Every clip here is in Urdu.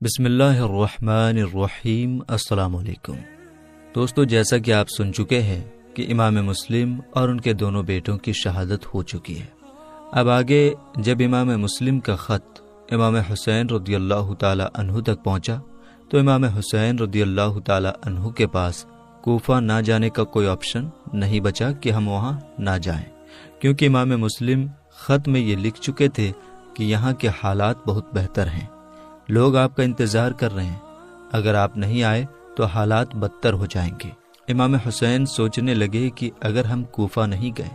بسم اللہ الرحمن الرحیم۔ السلام علیکم دوستو، جیسا کہ آپ سن چکے ہیں کہ امام مسلم اور ان کے دونوں بیٹوں کی شہادت ہو چکی ہے۔ اب آگے جب امام مسلم کا خط امام حسین رضی اللہ تعالی عنہ تک پہنچا تو امام حسین رضی اللہ تعالی عنہ کے پاس کوفہ نہ جانے کا کوئی آپشن نہیں بچا کہ ہم وہاں نہ جائیں، کیونکہ امام مسلم خط میں یہ لکھ چکے تھے کہ یہاں کے حالات بہت بہتر ہیں، لوگ آپ کا انتظار کر رہے ہیں، اگر آپ نہیں آئے تو حالات بدتر ہو جائیں گے۔ امام حسین سوچنے لگے کہ اگر ہم کوفہ نہیں گئے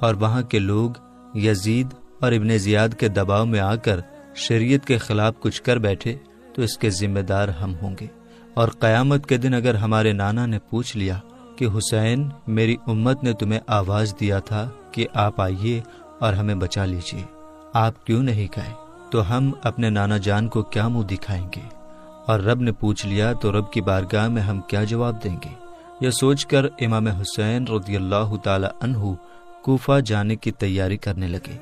اور وہاں کے لوگ یزید اور ابن زیاد کے دباؤ میں آ کر شریعت کے خلاف کچھ کر بیٹھے تو اس کے ذمہ دار ہم ہوں گے، اور قیامت کے دن اگر ہمارے نانا نے پوچھ لیا کہ حسین، میری امت نے تمہیں آواز دیا تھا کہ آپ آئیے اور ہمیں بچا لیجیے، آپ کیوں نہیں گئے، تو ہم اپنے نانا جان کو کیا منہ دکھائیں گے، اور رب نے پوچھ لیا تو رب کی بارگاہ میں ہم کیا جواب دیں گے۔ یہ سوچ کر امام حسین رضی اللہ تعالی عنہ کوفہ جانے کی تیاری کرنے لگے۔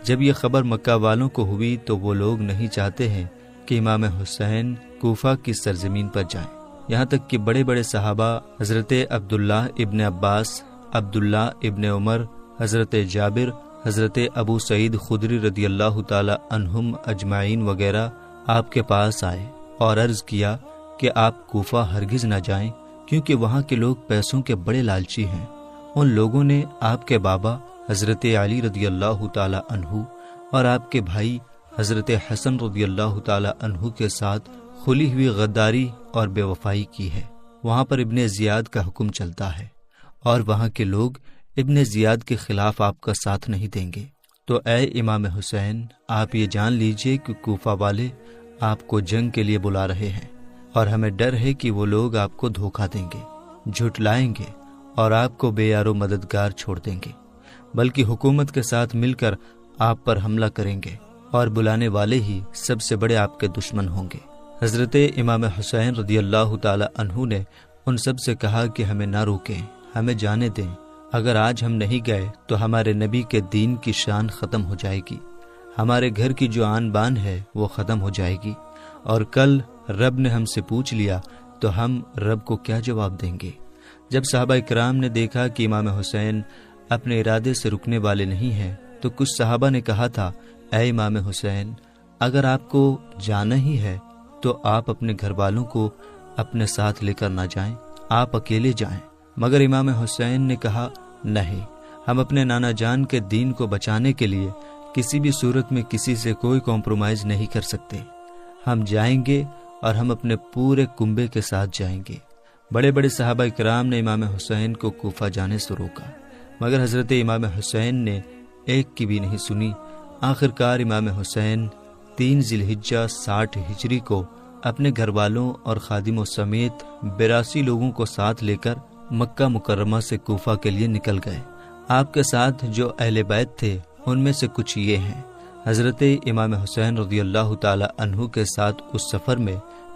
جب یہ خبر مکہ والوں کو ہوئی تو وہ لوگ نہیں چاہتے ہیں کہ امام حسین کوفہ کی سرزمین پر جائیں، یہاں تک کہ بڑے بڑے صحابہ حضرت عبداللہ ابن عباس، عبداللہ ابن عمر، حضرت جابر، حضرت ابو سعید خدری رضی اللہ تعالی عنہم اجمعین وغیرہ آپ کے پاس آئے اور عرض کیا کہ آپ کوفہ ہرگز نہ جائیں، کیونکہ وہاں کے لوگ پیسوں کے بڑے لالچی ہیں۔ ان لوگوں نے آپ کے بابا حضرت علی رضی اللہ تعالی عنہ اور آپ کے بھائی حضرت حسن رضی اللہ تعالی عنہ کے ساتھ کھلی ہوئی غداری اور بے وفائی کی ہے۔ وہاں پر ابن زیاد کا حکم چلتا ہے اور وہاں کے لوگ ابن زیاد کے خلاف آپ کا ساتھ نہیں دیں گے۔ تو اے امام حسین، آپ یہ جان لیجئے کہ کوفہ والے آپ کو جنگ کے لیے بلا رہے ہیں، اور ہمیں ڈر ہے کہ وہ لوگ آپ کو دھوکہ دیں گے، جھٹلائیں گے اور آپ کو بے یار و مددگار چھوڑ دیں گے، بلکہ حکومت کے ساتھ مل کر آپ پر حملہ کریں گے، اور بلانے والے ہی سب سے بڑے آپ کے دشمن ہوں گے۔ حضرت امام حسین رضی اللہ تعالی عنہ نے ان سب سے کہا کہ ہمیں نہ روکیں، ہمیں جانے دیں، اگر آج ہم نہیں گئے تو ہمارے نبی کے دین کی شان ختم ہو جائے گی، ہمارے گھر کی جو آن بان ہے وہ ختم ہو جائے گی، اور کل رب نے ہم سے پوچھ لیا تو ہم رب کو کیا جواب دیں گے۔ جب صحابہ کرام نے دیکھا کہ امام حسین اپنے ارادے سے رکنے والے نہیں ہیں تو کچھ صحابہ نے کہا تھا، اے امام حسین، اگر آپ کو جانا ہی ہے تو آپ اپنے گھر والوں کو اپنے ساتھ لے کر نہ جائیں، آپ اکیلے جائیں۔ مگر امام حسین نے کہا، نہیں، ہم اپنے نانا جان کے دین کو بچانے کے لیے کسی بھی صورت میں کسی سے کوئی کمپرومائز نہیں کر سکتے، ہم جائیں گے اور ہم اپنے پورے کنبے کے ساتھ جائیں گے۔ بڑے بڑے صحابہ کرام نے امام حسین کو کوفہ جانے سے روکا، مگر حضرت امام حسین نے ایک کی بھی نہیں سنی۔ آخرکار امام حسین 3 ذی الحجہ 60 ہجری کو اپنے گھر والوں اور خادموں سمیت 82 لوگوں کو ساتھ لے کر مکہ مکرمہ سے کوفہ کے لیے نکل گئے۔ آپ کے ساتھ جو اہل بیت تھے ان میں سے کچھ یہ ہیں۔ حضرت امام حسین رضی اللہ تعالی عنہ کے ساتھ اس سفر میں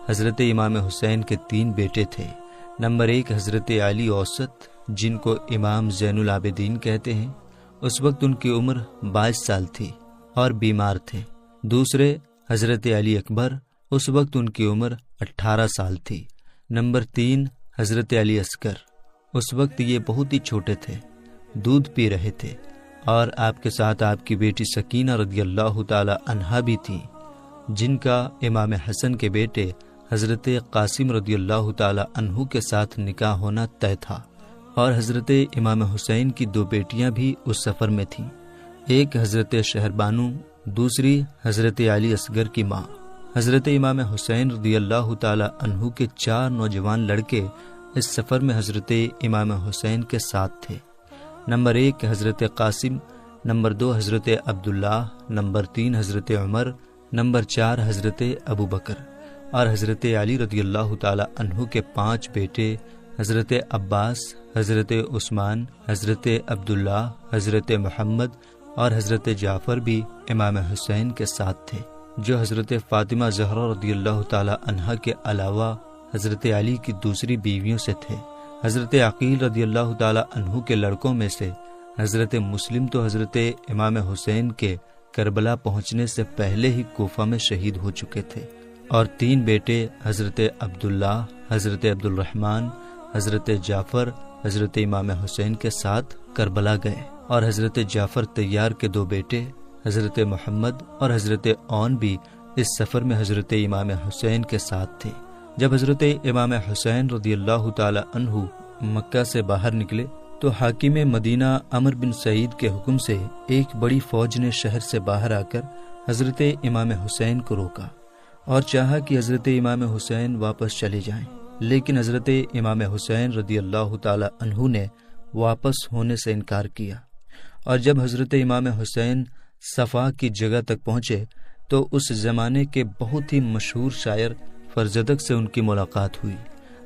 حضرت امام حسین کے 3 بیٹے تھے۔ نمبر 1 حضرت علی اوسط، جن کو امام زین العابدین کہتے ہیں، اس وقت ان کی عمر 22 سال تھی اور بیمار تھے۔ دوسرے حضرت علی اکبر، اس وقت ان کی عمر 18 سال تھی۔ نمبر 3 حضرت علی اصغر، اس وقت یہ بہت ہی چھوٹے تھے، دودھ پی رہے تھے، اور آپ کے ساتھ آپ کی بیٹی سکینہ رضی اللہ تعالی عنہا بھی تھی، جن کا امام حسن کے بیٹے حضرت قاسم رضی اللہ تعالی عنہ کے ساتھ نکاح ہونا طے تھا، اور حضرت امام حسین کی 2 بیٹیاں بھی اس سفر میں تھیں، ایک حضرت شہربانو، دوسری حضرت علی اصغر کی ماں۔ حضرت امام حسین رضی اللہ تعالی عنہ کے 4 نوجوان لڑکے اس سفر میں حضرت امام حسین کے ساتھ تھے۔ نمبر 1 حضرت قاسم، نمبر 2 حضرت عبداللہ، نمبر 3 حضرت عمر، نمبر 4 حضرت ابو بکر، اور حضرت علی رضی اللہ تعالی عنہ کے 5 بیٹے حضرت عباس، حضرت عثمان، حضرت عبداللہ، حضرت محمد اور حضرت جعفر بھی امام حسین کے ساتھ تھے، جو حضرت فاطمہ زہرا رضی اللہ تعالی عنہا کے علاوہ حضرت علی کی دوسری بیویوں سے تھے۔ حضرت عقیل رضی اللہ تعالی عنہ کے لڑکوں میں سے حضرت مسلم تو حضرت امام حسین کے کربلا پہنچنے سے پہلے ہی کوفہ میں شہید ہو چکے تھے۔ اور 3 بیٹے حضرت عبداللہ، حضرت عبد الرحمن، حضرت جعفر، حضرت امام حسین کے ساتھ کربلا گئے، اور حضرت جعفر طیار کے 2 بیٹے حضرت محمد اور حضرت اون بھی اس سفر میں حضرت امام حسین کے ساتھ تھے۔ جب حضرت امام حسین رضی اللہ تعالی عنہ مکہ سے باہر نکلے تو حاکم مدینہ عمر بن سعید کے حکم سے ایک بڑی فوج نے شہر سے باہر آ کر حضرت امام حسین کو روکا اور چاہا کہ حضرت امام حسین واپس چلے جائیں، لیکن حضرت امام حسین رضی اللہ تعالی عنہ نے واپس ہونے سے انکار کیا، اور جب حضرت امام حسین صفا کی جگہ تک پہنچے تو اس زمانے کے بہت ہی مشہور شاعر فرزدق سے ان کی ملاقات ہوئی۔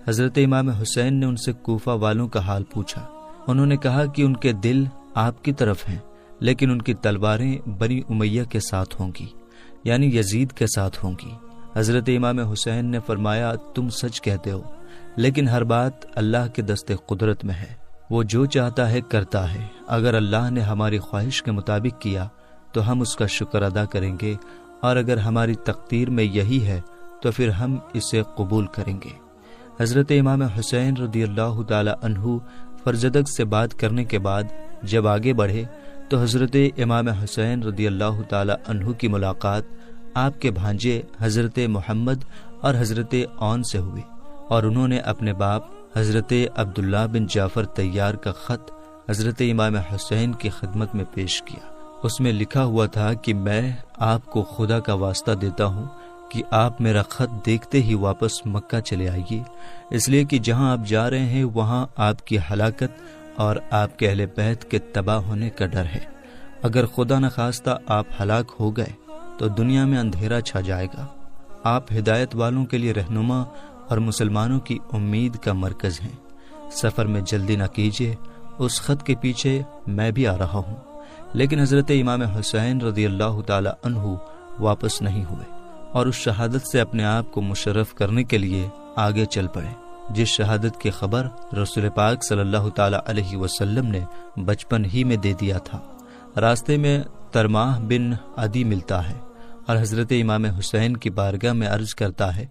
حضرت امام حسین نے ان سے کوفہ والوں کا حال پوچھا۔ انہوں نے کہا کہ ان کے دل آپ کی طرف ہیں، لیکن ان کی تلواریں بنی امیہ کے ساتھ ہوں گی، یعنی یزید کے ساتھ ہوں گی۔ حضرت امام حسین نے فرمایا، تم سچ کہتے ہو، لیکن ہر بات اللہ کے دست قدرت میں ہے، وہ جو چاہتا ہے کرتا ہے۔ اگر اللہ نے ہماری خواہش کے مطابق کیا تو ہم اس کا شکر ادا کریں گے، اور اگر ہماری تقدیر میں یہی ہے تو پھر ہم اسے قبول کریں گے۔ حضرت امام حسین رضی اللہ تعالی عنہ فرزدق سے بات کرنے کے بعد جب آگے بڑھے تو حضرت امام حسین رضی اللہ تعالی عنہ کی ملاقات آپ کے بھانجے حضرت محمد اور حضرت اون سے ہوئی، اور انہوں نے اپنے باپ حضرت عبداللہ بن جعفر طیار کا خط حضرت امام حسین کی خدمت میں پیش کیا۔ اس میں لکھا ہوا تھا کہ میں آپ کو خدا کا واسطہ دیتا ہوں کہ آپ میرا خط دیکھتے ہی واپس مکہ چلے آئیے، اس لیے کہ جہاں آپ جا رہے ہیں وہاں آپ کی ہلاکت اور آپ کے اہل بیت کے تباہ ہونے کا ڈر ہے۔ اگر خدا نخواستہ آپ ہلاک ہو گئے تو دنیا میں اندھیرا چھا جائے گا۔ آپ ہدایت والوں کے لیے رہنما اور مسلمانوں کی امید کا مرکز ہیں۔ سفر میں جلدی نہ کیجیے، اس خط کے پیچھے میں بھی آ رہا ہوں۔ لیکن حضرت امام حسین رضی اللہ تعالی عنہ واپس نہیں ہوئے اور اس شہادت سے اپنے آپ کو مشرف کرنے کے لیے آگے چل پڑے جس شہادت کی خبر رسول پاک صلی اللہ تعالی علیہ وسلم نے بچپن ہی میں دے دیا تھا۔ راستے میں ترماح بن عدی ملتا ہے اور حضرت امام حسین کی بارگاہ میں عرض کرتا ہے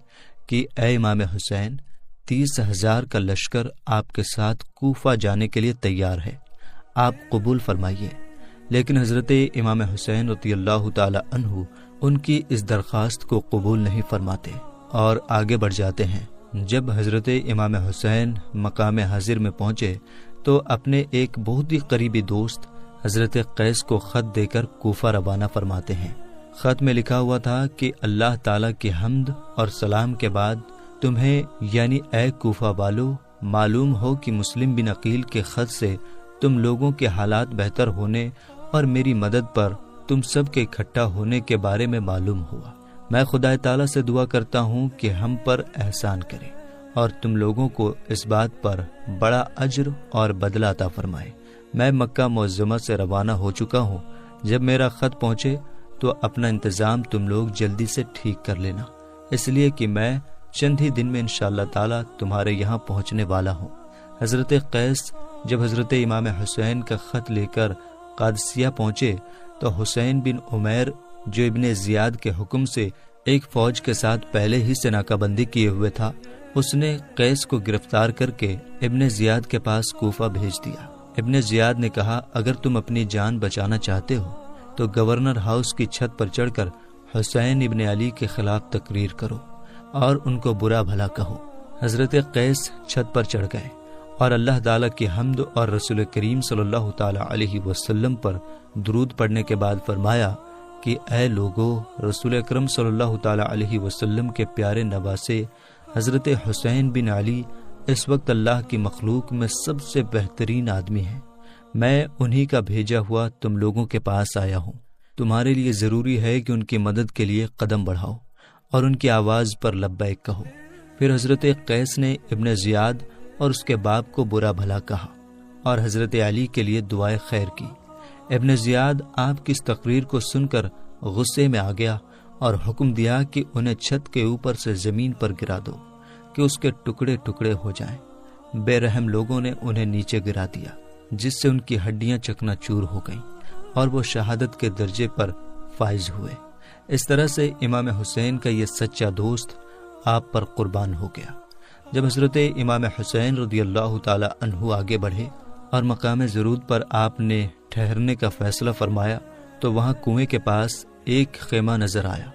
کہ اے امام حسین، 30,000 کا لشکر آپ کے ساتھ کوفہ جانے کے لیے تیار ہے، آپ قبول فرمائیے۔ لیکن حضرت امام حسین رضی اللہ تعالی عنہ ان کی اس درخواست کو قبول نہیں فرماتے اور آگے بڑھ جاتے ہیں۔ جب حضرت امام حسین مقام حاضر میں پہنچے تو اپنے ایک بہت ہی قریبی دوست حضرت قیس کو خط دے کر کوفہ روانہ فرماتے ہیں۔ خط میں لکھا ہوا تھا کہ اللہ تعالیٰ کی حمد اور سلام کے بعد تمہیں یعنی اے کوفہ والو معلوم ہو کہ مسلم بن عقیل کے خط سے تم لوگوں کے حالات بہتر ہونے اور میری مدد پر تم سب کے اکٹھا ہونے کے بارے میں معلوم ہوا۔ میں خدا تعالیٰ سے دعا کرتا ہوں کہ ہم پر احسان کرے اور تم لوگوں کو اس بات پر بڑا اجر اور بدلہ عطا فرمائے۔ میں مکہ معظمہ سے روانہ ہو چکا ہوں، جب میرا خط پہنچے تو اپنا انتظام تم لوگ جلدی سے ٹھیک کر لینا، اس لیے کہ میں چند ہی دن میں انشاءاللہ تعالیٰ تمہارے یہاں پہنچنے والا ہوں۔ حضرت قیس جب حضرت امام حسین کا خط لے کر قادسیہ پہنچے تو حسین بن عمیر جو ابن زیاد کے حکم سے ایک فوج کے ساتھ پہلے ہی سے ناکہ بندی کیے ہوئے تھا، اس نے قیس کو گرفتار کر کے ابن زیاد کے پاس کوفہ بھیج دیا۔ ابن زیاد نے کہا اگر تم اپنی جان بچانا چاہتے ہو تو گورنر ہاؤس کی چھت پر چڑھ کر حسین ابن علی کے خلاف تقریر کرو اور ان کو برا بھلا کہو۔ حضرت قیس چھت پر چڑھ گئے اور اللہ تعالیٰ کی حمد اور رسول کریم صلی اللہ تعالی علیہ وسلم پر درود پڑھنے کے بعد فرمایا کہ اے لوگو، رسول اکرم صلی اللہ تعالی علیہ وسلم کے پیارے نواسے حضرت حسین بن علی اس وقت اللہ کی مخلوق میں سب سے بہترین آدمی ہیں۔ میں انہی کا بھیجا ہوا تم لوگوں کے پاس آیا ہوں۔ تمہارے لیے ضروری ہے کہ ان کی مدد کے لیے قدم بڑھاؤ اور ان کی آواز پر لبیک کہو۔ پھر حضرت قیس نے ابن زیاد اور اس کے باپ کو برا بھلا کہا اور حضرت علی کے لیے دعائے خیر کی۔ ابن زیاد آپ کی اس تقریر کو سن کر غصے میں آ گیا اور حکم دیا کہ انہیں چھت کے اوپر سے زمین پر گرا دو کہ اس کے ٹکڑے ٹکڑے ہو جائیں۔ بے رحم لوگوں نے انہیں نیچے گرا دیا جس سے ان کی ہڈیاں چکنا چور ہو گئیں اور وہ شہادت کے درجے پر فائز ہوئے۔ اس طرح سے امام حسین کا یہ سچا دوست آپ پر قربان ہو گیا۔ جب حضرت امام حسین رضی اللہ تعالی عنہ آگے بڑھے اور مقام ضرورت پر آپ نے ٹھہرنے کا فیصلہ فرمایا تو وہاں کنویں کے پاس ایک خیمہ نظر آیا۔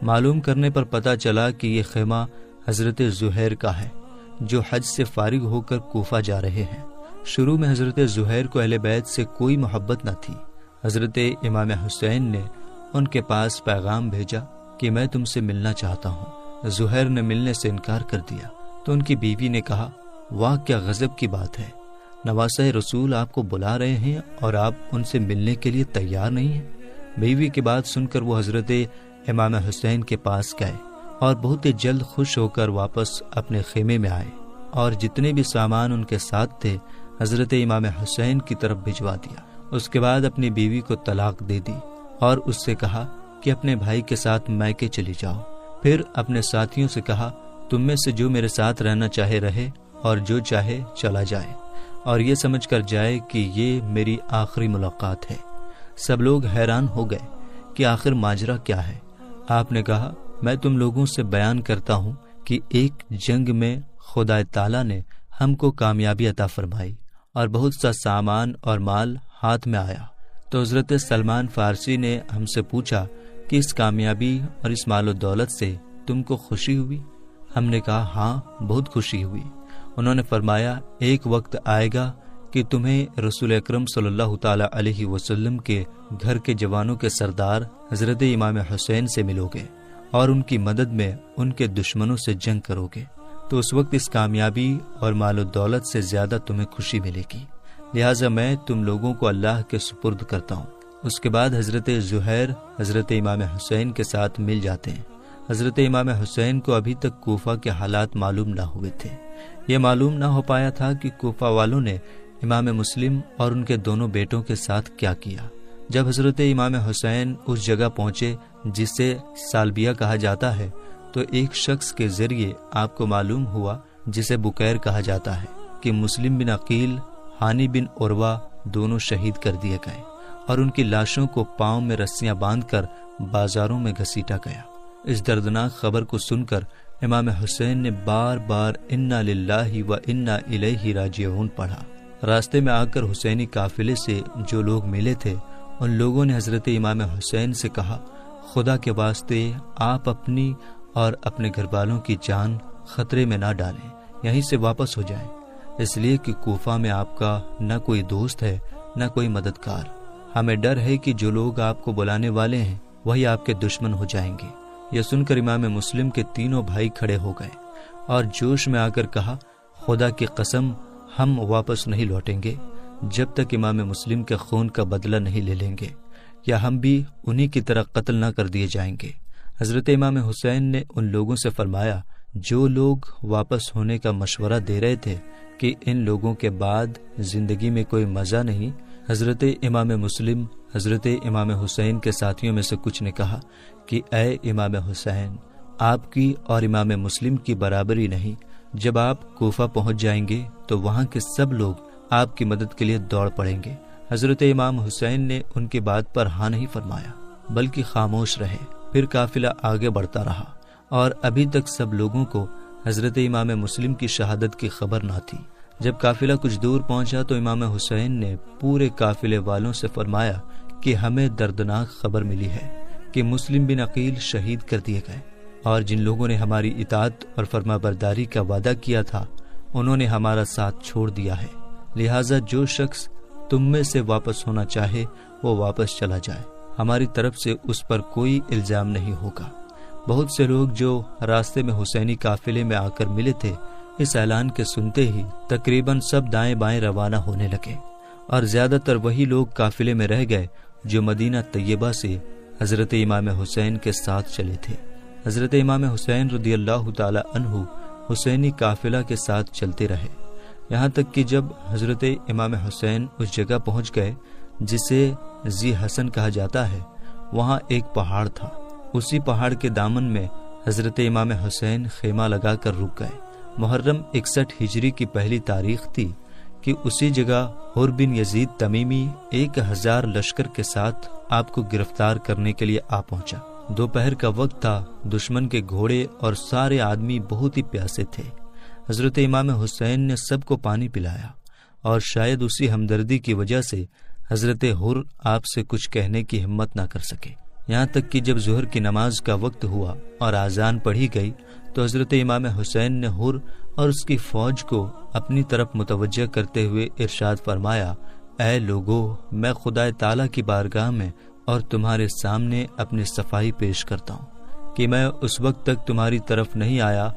معلوم کرنے پر پتہ چلا کہ یہ خیمہ حضرت زہیر کا ہے جو حج سے فارغ ہو کر کوفہ جا رہے ہیں۔ شروع میں حضرت زہیر کو اہل بیت سے کوئی محبت نہ تھی۔ حضرت امام حسین نے ان کے پاس پیغام بھیجا کہ میں تم سے ملنا چاہتا ہوں۔ زہیر نے ملنے سے انکار کر دیا تو ان کی بیوی نے کہا، واہ کیا غضب کی بات ہے، نواسہ رسول آپ کو بلا رہے ہیں اور آپ ان سے ملنے کے لیے تیار نہیں ہیں۔ بیوی کی بات سن کر وہ حضرت امام حسین کے پاس گئے اور بہت ہی جلد خوش ہو کر واپس اپنے خیمے میں آئے اور جتنے بھی سامان ان کے ساتھ تھے حضرت امام حسین کی طرف بھجوا دیا۔ اس کے بعد اپنی بیوی کو طلاق دے دی اور اس سے کہا کہ اپنے بھائی کے ساتھ میکے چلی جاؤ۔ پھر اپنے ساتھیوں سے کہا، تم میں سے جو میرے ساتھ رہنا چاہے رہے اور جو چاہے چلا جائے اور یہ سمجھ کر جائے کہ یہ میری آخری ملاقات ہے۔ سب لوگ حیران ہو گئے کہ آخر ماجرا کیا ہے۔ آپ نے کہا، میں تم لوگوں سے بیان کرتا ہوں کہ ایک جنگ میں خدا تعالیٰ نے ہم کو کامیابی عطا فرمائی اور بہت سا سامان اور مال ہاتھ میں آیا۔ تو حضرت سلمان فارسی نے ہم سے پوچھا کہ اس کامیابی اور اس مال و دولت سے تم کو خوشی ہوئی؟ ہم نے کہا، ہاں بہت خوشی ہوئی۔ انہوں نے فرمایا، ایک وقت آئے گا کہ تمہیں رسول اکرم صلی اللہ تعالی علیہ وسلم کے گھر کے جوانوں کے سردار حضرت امام حسین سے ملو گے اور ان کی مدد میں ان کے دشمنوں سے جنگ کرو گے، تو اس وقت اس کامیابی اور مال و دولت سے زیادہ تمہیں خوشی ملے گی، لہٰذا میں تم لوگوں کو اللہ کے سپرد کرتا ہوں۔ اس کے بعد حضرت زہیر حضرت امام حسین کے ساتھ مل جاتے ہیں۔ حضرت امام حسین کو ابھی تک کوفہ کے حالات معلوم نہ ہوئے تھے۔ یہ معلوم نہ ہو پایا تھا کہ کوفہ والوں نے امام مسلم اور ان کے دونوں بیٹوں کے ساتھ کیا کیا۔ جب حضرت امام حسین اس جگہ پہنچے جسے سالبیہ کہا جاتا ہے تو ایک شخص کے ذریعے آپ کو معلوم ہوا جسے بکیر کہا جاتا ہے کہ مسلم بن عقیل، ہانی بن عروہ دونوں شہید کر دیے گئے اور ان کی لاشوں کو پاؤں میں رسیاں باندھ کر بازاروں میں گھسیٹا گیا۔ اس دردناک خبر کو سن کر امام حسین نے بار بار انا للہ و انا الیہ راجعون پڑھا۔ راستے میں آ کر حسینی قافلے سے جو لوگ ملے تھے ان لوگوں نے حضرت امام حسین سے کہا، خدا کے واسطے آپ اپنی اور اپنے گھر والوں کی جان خطرے میں نہ ڈالیں، یہیں سے واپس ہو جائیں، اس لیے کہ کوفہ میں آپ کا نہ کوئی دوست ہے نہ کوئی مددگار۔ ہمیں ڈر ہے کہ جو لوگ آپ کو بلانے والے ہیں وہی آپ کے دشمن ہو جائیں گے۔ یہ سن کر امام مسلم کے تینوں بھائی کھڑے ہو گئے اور جوش میں آ کر کہا، خدا کی قسم ہم واپس نہیں لوٹیں گے جب تک امام مسلم کے خون کا بدلہ نہیں لے لیں گے، یا ہم بھی انہی کی طرح قتل نہ کر دیے جائیں گے۔ حضرت امام حسین نے ان لوگوں سے فرمایا جو لوگ واپس ہونے کا مشورہ دے رہے تھے کہ ان لوگوں کے بعد زندگی میں کوئی مزہ نہیں، حضرت امام مسلم حضرت امام حسین کے ساتھیوں میں سے کچھ نے کہا کہ اے امام حسین، آپ کی اور امام مسلم کی برابری نہیں، جب آپ کوفہ پہنچ جائیں گے تو وہاں کے سب لوگ آپ کی مدد کے لیے دوڑ پڑیں گے۔ حضرت امام حسین نے ان کی بات پر ہاں نہیں فرمایا بلکہ خاموش رہے۔ پھر قافلہ آگے بڑھتا رہا اور ابھی تک سب لوگوں کو حضرت امام مسلم کی شہادت کی خبر نہ تھی۔ جب قافلہ کچھ دور پہنچا تو امام حسین نے پورے قافلے والوں سے فرمایا کہ ہمیں دردناک خبر ملی ہے کہ مسلم بن عقیل شہید کر دیے گئے، اور جن لوگوں نے ہماری اطاعت اور فرما برداری کا وعدہ کیا تھا انہوں نے ہمارا ساتھ چھوڑ دیا ہے، لہٰذا جو شخص تم میں سے واپس ہونا چاہے وہ واپس چلا جائے، ہماری طرف سے اس پر کوئی الزام نہیں ہوگا۔ بہت سے لوگ جو راستے میں حسینی قافلے میں آ کر ملے تھے اس اعلان کے سنتے ہی تقریباً سب دائیں بائیں روانہ ہونے لگے، اور زیادہ تر وہی لوگ قافلے میں رہ گئے جو مدینہ طیبہ سے حضرت امام حسین کے ساتھ چلے تھے۔ حضرت امام حسین رضی اللہ تعالی عنہ حسینی قافلہ کے ساتھ چلتے رہے، یہاں تک کہ جب حضرت امام حسین اس جگہ پہنچ گئے جسے ذی حسن کہا جاتا ہے، وہاں ایک پہاڑ تھا۔ اسی پہاڑ کے دامن میں حضرت امام حسین خیمہ لگا کر رک گئے۔ محرم 61 ہجری کی پہلی تاریخ تھی کہ اسی جگہ حر بن یزید تمیمی 1000 لشکر کے ساتھ آپ کو گرفتار کرنے کے لیے آ پہنچا۔ دوپہر کا وقت تھا، دشمن کے گھوڑے اور سارے آدمی بہت ہی پیاسے تھے۔ حضرت امام حسین نے سب کو پانی پلایا، اور شاید اسی ہمدردی کی وجہ سے حضرت حر آپ سے کچھ کہنے کی ہمت نہ کر سکے، یہاں تک کہ جب ظہر کی نماز کا وقت ہوا اور اذان پڑھی گئی تو حضرت امام حسین نے حر اور اس کی فوج کو اپنی طرف متوجہ کرتے ہوئے ارشاد فرمایا، اے لوگو، میں خدا تعالیٰ کی بارگاہ میں اور تمہارے سامنے اپنی صفائی پیش کرتا ہوں کہ میں اس وقت تک تمہاری طرف نہیں آیا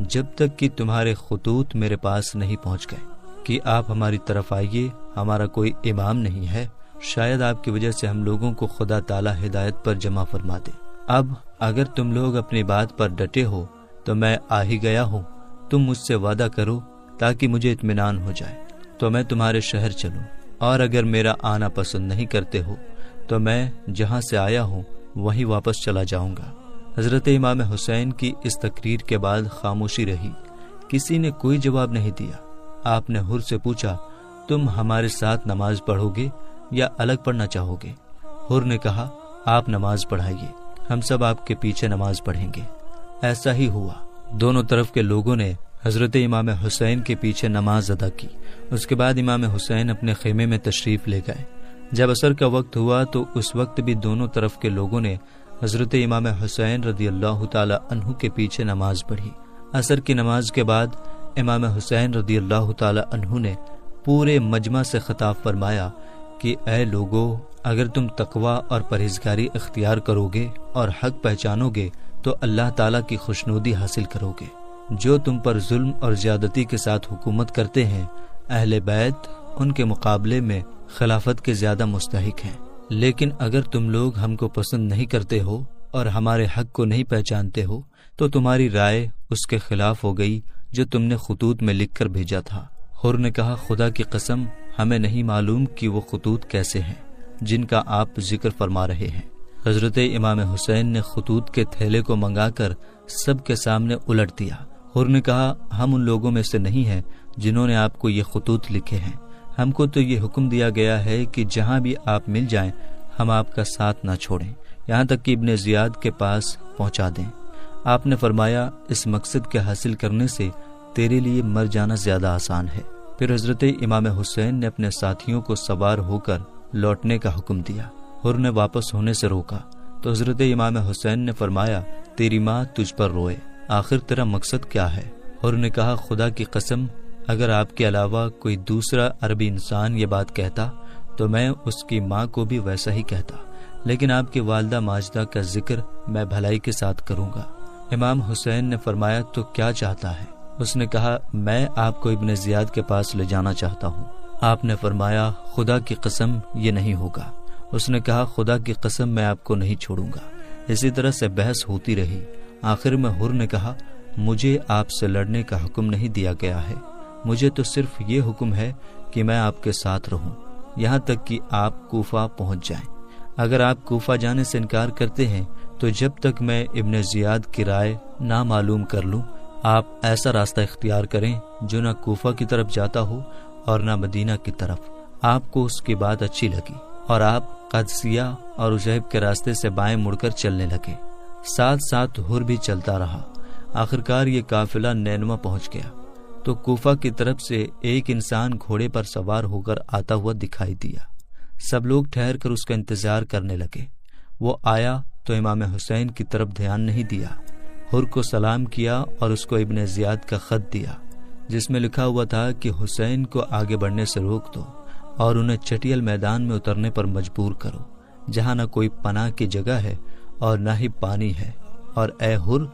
جب تک کہ تمہارے خطوط میرے پاس نہیں پہنچ گئے کہ آپ ہماری طرف آئیے، ہمارا کوئی امام نہیں ہے، شاید آپ کی وجہ سے ہم لوگوں کو خدا تعالیٰ ہدایت پر جمع فرما دے۔ اب اگر تم لوگ اپنی بات پر ڈٹے ہو تو میں آ ہی گیا ہوں، تم مجھ سے وعدہ کرو تاکہ مجھے اطمینان ہو جائے تو میں تمہارے شہر چلوں، اور اگر میرا آنا پسند نہیں کرتے ہو تو میں جہاں سے آیا ہوں وہیں واپس چلا جاؤں گا۔ حضرت امام حسین کی اس تقریر کے بعد خاموشی رہی، کسی نے کوئی جواب نہیں دیا۔ آپ نے حر سے پوچھا، تم ہمارے ساتھ نماز پڑھو گے یا الگ پڑھنا چاہو گے؟ حر نے کہا، آپ نماز پڑھائیے، ہم سب آپ کے پیچھے نماز پڑھیں گے۔ ایسا ہی ہوا، دونوں طرف کے لوگوں نے حضرت امام حسین کے پیچھے نماز ادا کی۔ اس کے بعد امام حسین اپنے خیمے میں تشریف لے گئے۔ جب عصر کا وقت ہوا تو اس وقت بھی دونوں طرف کے لوگوں نے حضرت امام حسین رضی اللہ تعالی عنہ کے پیچھے نماز پڑھی۔ عصر کی نماز کے بعد امام حسین رضی اللہ تعالی عنہ نے پورے مجمع سے خطاب فرمایا کہ اے لوگو، اگر تم تقوی اور پرہیزگاری اختیار کرو گے اور حق پہچانو گے تو اللہ تعالیٰ کی خوشنودی حاصل کرو گے۔ جو تم پر ظلم اور زیادتی کے ساتھ حکومت کرتے ہیں، اہل بیت ان کے مقابلے میں خلافت کے زیادہ مستحق ہیں، لیکن اگر تم لوگ ہم کو پسند نہیں کرتے ہو اور ہمارے حق کو نہیں پہچانتے ہو تو تمہاری رائے اس کے خلاف ہو گئی جو تم نے خطوط میں لکھ کر بھیجا تھا۔ حر نے کہا، خدا کی قسم ہمیں نہیں معلوم کہ وہ خطوط کیسے ہیں جن کا آپ ذکر فرما رہے ہیں۔ حضرت امام حسین نے خطوط کے تھیلے کو منگا کر سب کے سامنے الٹ دیا۔ حر نے کہا، ہم ان لوگوں میں سے نہیں ہیں جنہوں نے آپ کو یہ خطوط لکھے ہیں، ہم کو تو یہ حکم دیا گیا ہے کہ جہاں بھی آپ مل جائیں ہم آپ کا ساتھ نہ چھوڑیں، یہاں تک کہ ابن زیاد کے پاس پہنچا دیں۔ آپ نے فرمایا، اس مقصد کے حاصل کرنے سے تیرے لیے مر جانا زیادہ آسان ہے۔ پھر حضرت امام حسین نے اپنے ساتھیوں کو سوار ہو کر لوٹنے کا حکم دیا۔ حر نے واپس ہونے سے روکا تو حضرت امام حسین نے فرمایا، تیری ماں تجھ پر روئے، آخر تیرا مقصد کیا ہے؟ حر نے کہا، خدا کی قسم اگر آپ کے علاوہ کوئی دوسرا عربی انسان یہ بات کہتا تو میں اس کی ماں کو بھی ویسا ہی کہتا، لیکن آپ کی والدہ ماجدہ کا ذکر میں بھلائی کے ساتھ کروں گا۔ امام حسین نے فرمایا، تو کیا چاہتا ہے؟ اس نے کہا، میں آپ کو ابن زیاد کے پاس لے جانا چاہتا ہوں۔ آپ نے فرمایا، خدا کی قسم یہ نہیں ہوگا۔ اس نے کہا، خدا کی قسم میں آپ کو نہیں چھوڑوں گا۔ اسی طرح سے بحث ہوتی رہی۔ آخر میں حر نے کہا، مجھے آپ سے لڑنے کا حکم نہیں دیا گیا ہے، مجھے تو صرف یہ حکم ہے کہ میں آپ کے ساتھ رہوں یہاں تک کہ آپ کوفہ پہنچ جائیں۔ اگر آپ کوفہ جانے سے انکار کرتے ہیں تو جب تک میں ابن زیاد کی رائے نہ معلوم کر لوں، آپ ایسا راستہ اختیار کریں جو نہ کوفہ کی طرف جاتا ہو اور نہ مدینہ کی طرف۔ آپ کو اس کی بات اچھی لگی اور آپ قادسیہ اور عجیب کے راستے سے بائیں مڑ کر چلنے لگے۔ ساتھ ساتھ حر بھی چلتا رہا۔ آخرکار یہ قافلہ نینوا پہنچ گیا تو کوفہ کی طرف سے ایک انسان گھوڑے پر سوار ہو کر آتا ہوا دکھائی دیا۔ سب لوگ ٹھہر کر اس کا انتظار کرنے لگے۔ وہ آیا تو امام حسین کی طرف دھیان نہیں دیا۔ حر کو سلام کیا اور اس کو ابن زیاد کا خط دیا جس میں لکھا ہوا تھا کہ حسین کو آگے بڑھنے سے روک دو اور انہیں چٹیل میدان میں اترنے پر مجبور کرو جہاں نہ کوئی پناہ کی جگہ ہے اور نہ ہی پانی ہے۔ اور اے حر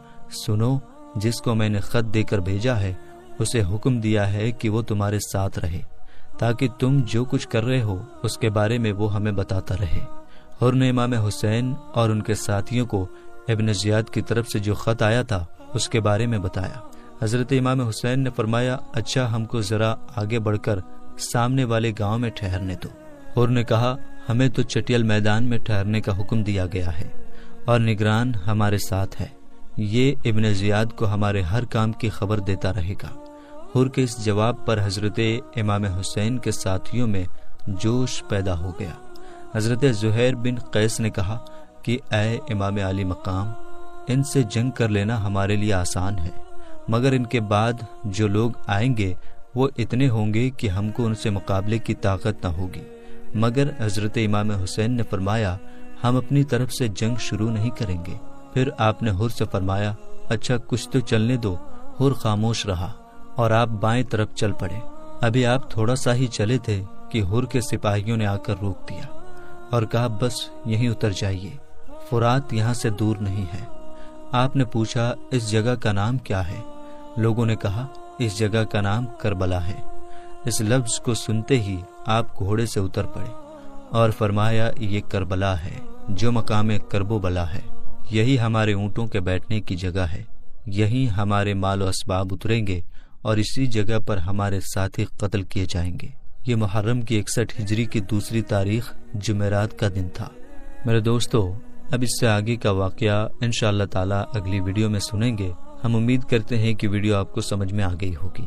سنو، جس کو میں نے خط دے کر بھیجا ہے اسے حکم دیا ہے کہ وہ تمہارے ساتھ رہے تاکہ تم جو کچھ کر رہے ہو اس کے بارے میں وہ ہمیں بتاتا رہے۔ حر نے امام حسین اور ان کے ساتھیوں کو ابن زیاد کی طرف سے جو خط آیا تھا اس کے بارے میں بتایا۔ حضرت امام حسین نے فرمایا، اچھا ہم کو ذرا آگے بڑھ کر سامنے والے گاؤں میں ٹھہرنے دو۔ حر نے کہا، ہمیں تو چٹیل میدان میں ٹھہرنے کا حکم دیا گیا ہے اور نگران ہمارے ساتھ ہے، یہ ابن زیاد کو ہمارے ہر کام کی خبر دیتا رہے گا۔ حر کے اس جواب پر حضرت امام حسین کے ساتھیوں میں جوش پیدا ہو گیا۔ حضرت زہیر بن قیس نے کہا، کہ اے امام علی مقام، ان سے جنگ کر لینا ہمارے لیے آسان ہے، مگر ان کے بعد جو لوگ آئیں گے وہ اتنے ہوں گے کہ ہم کو ان سے مقابلے کی طاقت نہ ہوگی۔ مگر حضرت امام حسین نے فرمایا ہم اپنی طرف سے جنگ شروع نہیں کریں گے۔ پھر آپ نے حر سے فرمایا اچھا کچھ تو چلنے دو۔ حر خاموش رہا اور آپ بائیں طرف چل پڑے۔ ابھی آپ تھوڑا سا ہی چلے تھے کہ حر کے سپاہیوں نے آ کر روک دیا اور کہا بس یہیں اتر جائیے، فرات یہاں سے دور نہیں ہے۔ آپ نے پوچھا اس جگہ کا نام کیا ہے؟ لوگوں نے کہا اس جگہ کا نام کربلا ہے۔ اس لفظ کو سنتے ہی آپ گھوڑے سے اتر پڑے اور فرمایا یہ کربلا ہے جو مقام کرب و بلا ہے، یہی ہمارے اونٹوں کے بیٹھنے کی جگہ ہے، یہیں ہمارے مال و اسباب اتریں گے اور اسی جگہ پر ہمارے ساتھی قتل کیے جائیں گے۔ یہ محرم کی 61 ہجری کی دوسری تاریخ جمعرات کا دن تھا۔ میرے دوستو، اب اس سے آگے کا واقعہ انشاءاللہ تعالی اگلی ویڈیو میں سنیں گے۔ ہم امید کرتے ہیں کہ ویڈیو آپ کو سمجھ میں آ گئی ہوگی۔